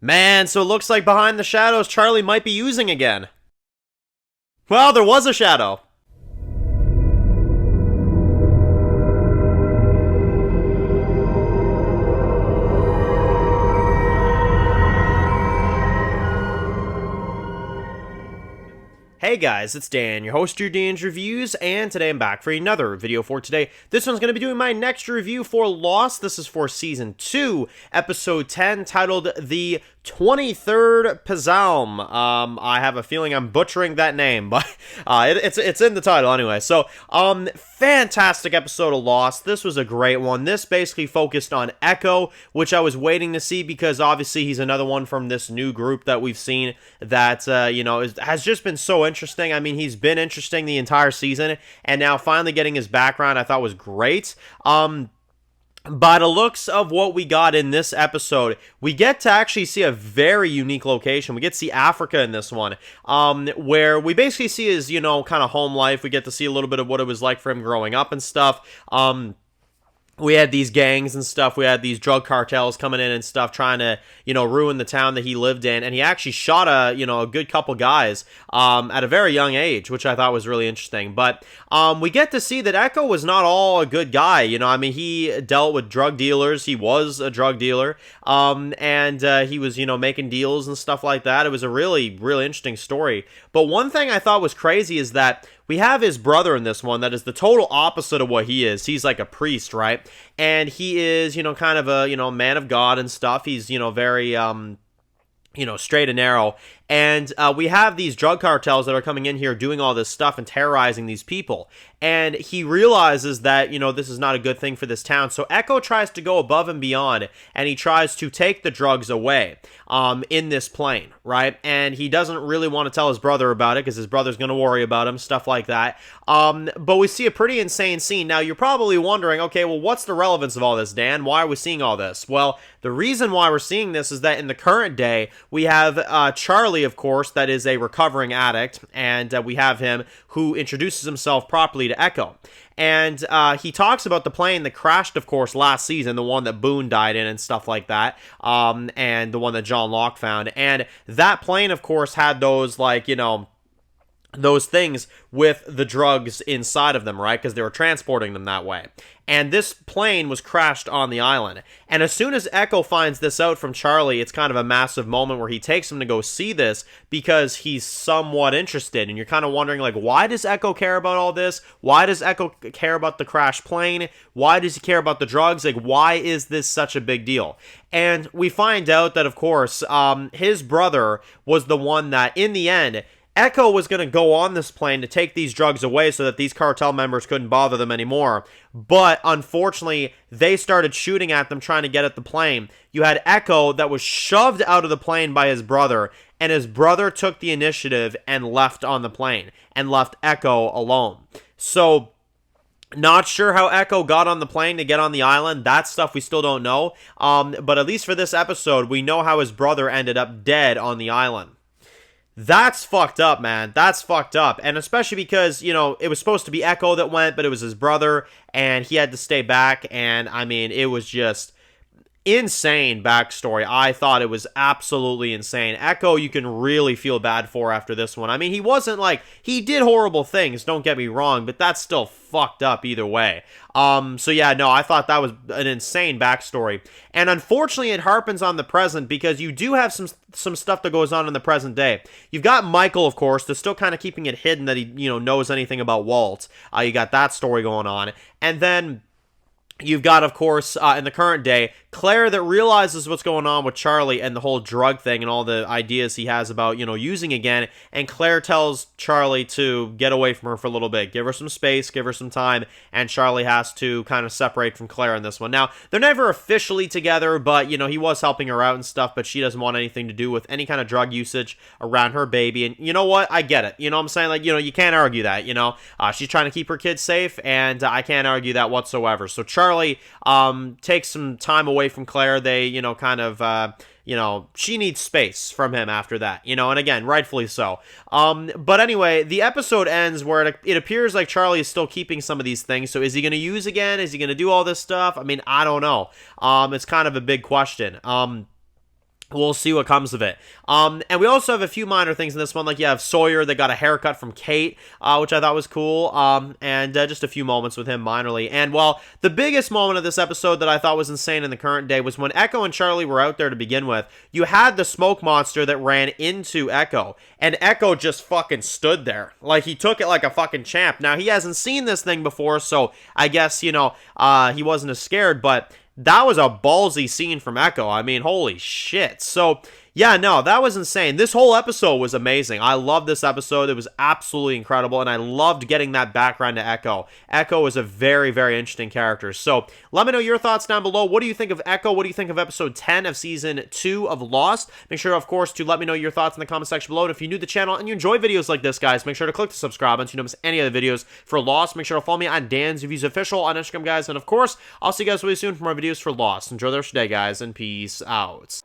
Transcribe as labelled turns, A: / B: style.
A: Man, so it looks like behind the shadows Charlie might be using again. Well, there was a shadow. Hey guys, it's Dan, your host of your Dan's Reviews, and today I'm back for another video for today. This one's going to be doing my next review for Lost. This is for Season 2, Episode 10, titled The 23rd Psalm. I have a feeling I'm butchering that name, but it's in the title anyway. So, fantastic episode of Lost. This was a great one. This basically focused on Echo, which I was waiting to see because obviously he's another one from this new group that we've seen that, has just been so interesting. I mean, he's been interesting the entire season, and now finally getting his background I thought was great. By the looks of what we got in this episode, we get to actually see a very unique location. We get to see Africa in this one, where we basically see his, kind of home life. We get to see a little bit of what it was like for him growing up and stuff. We had these gangs and stuff. We had these drug cartels coming in and stuff trying to, ruin the town that he lived in. And he actually shot a good couple guys at a very young age, which I thought was really interesting. But we get to see that Echo was not all a good guy. He dealt with drug dealers. He was a drug dealer. And he was, making deals and stuff like that. It was a really, really interesting story. But one thing I thought was crazy is that we have his brother in this one that is the total opposite of what he is. He's like a priest, right? And he is, kind of a, man of God and stuff. He's, very, straight and narrow. And we have these drug cartels that are coming in here doing all this stuff and terrorizing these people. And he realizes that, this is not a good thing for this town. So Echo tries to go above and beyond, and he tries to take the drugs away in this plane, right? And he doesn't really want to tell his brother about it because his brother's going to worry about him, stuff like that. But we see a pretty insane scene. Now, you're probably wondering, okay, well, what's the relevance of all this, Dan? Why are we seeing all this? Well, the reason why we're seeing this is that in the current day, we have Charlie, of course, that is a recovering addict, and we have him who introduces himself properly to Echo. And he talks about the plane that crashed, of course, last season, the one that Boone died in and stuff like that, and the one that John Locke found. And that plane, of course, had those, those things with the drugs inside of them, right? Because they were transporting them that way. And this plane was crashed on the island. And as soon as Echo finds this out from Charlie, it's kind of a massive moment where he takes him to go see this because he's somewhat interested. And you're kind of wondering, why does Echo care about all this? Why does Echo care about the crashed plane? Why does he care about the drugs? Why is this such a big deal? And we find out that, of course, his brother was the one that, in the end, Echo was going to go on this plane to take these drugs away so that these cartel members couldn't bother them anymore. But unfortunately, they started shooting at them trying to get at the plane. You had Echo that was shoved out of the plane by his brother, and his brother took the initiative and left on the plane and left Echo alone. So, not sure how Echo got on the plane to get on the island. That stuff we still don't know. But at least for this episode, we know how his brother ended up dead on the island. That's fucked up, man. That's fucked up. And especially because, it was supposed to be Echo that went, but it was his brother, and he had to stay back. And, it was just insane backstory. I thought it was absolutely insane. Echo, you can really feel bad for after this one. He wasn't he did horrible things, don't get me wrong, but that's still fucked up either way. So yeah, no, I thought that was an insane backstory. And unfortunately, it harpens on the present because you do have some stuff that goes on in the present day. You've got Michael, of course, that's still kind of keeping it hidden that he, knows anything about Walt. You got that story going on. And then you've got, of course, in the current day, Claire that realizes what's going on with Charlie and the whole drug thing and all the ideas he has about, using again. And Claire tells Charlie to get away from her for a little bit. Give her some space, give her some time. And Charlie has to kind of separate from Claire in this one. Now, they're never officially together, but, he was helping her out and stuff. But she doesn't want anything to do with any kind of drug usage around her baby. And you know what? I get it. You know what I'm saying? You can't argue that, She's trying to keep her kids safe. And I can't argue that whatsoever. So Charlie takes some time away from Claire. They, she needs space from him after that, and again, rightfully so. But anyway, the episode ends where it appears like Charlie is still keeping some of these things. So is he going to use again? Is he going to do all this stuff? I don't know. It's kind of a big question. We'll see what comes of it. And we also have a few minor things in this one, like you have Sawyer that got a haircut from Kate, which I thought was cool, and just a few moments with him minorly. And, well, the biggest moment of this episode that I thought was insane in the current day was when Echo and Charlie were out there to begin with. You had the smoke monster that ran into Echo, and Echo just fucking stood there. Like, he took it like a fucking champ. Now, he hasn't seen this thing before, so I guess, he wasn't as scared, but that was a ballsy scene from Echo. I mean, holy shit. So, yeah, no, that was insane. This whole episode was amazing. I loved this episode. It was absolutely incredible, and I loved getting that background to Echo. Echo is a very, very interesting character. So, let me know your thoughts down below. What do you think of Echo? What do you think of episode 10 of season 2 of Lost? Make sure, of course, to let me know your thoughts in the comment section below. And if you're new to the channel and you enjoy videos like this, guys, make sure to click the subscribe button so you don't miss any of the videos for Lost. Make sure to follow me on Dan's Reviews Official on Instagram, guys. And, of course, I'll see you guys really soon for more videos for Lost. Enjoy the rest of your day, guys, and peace out.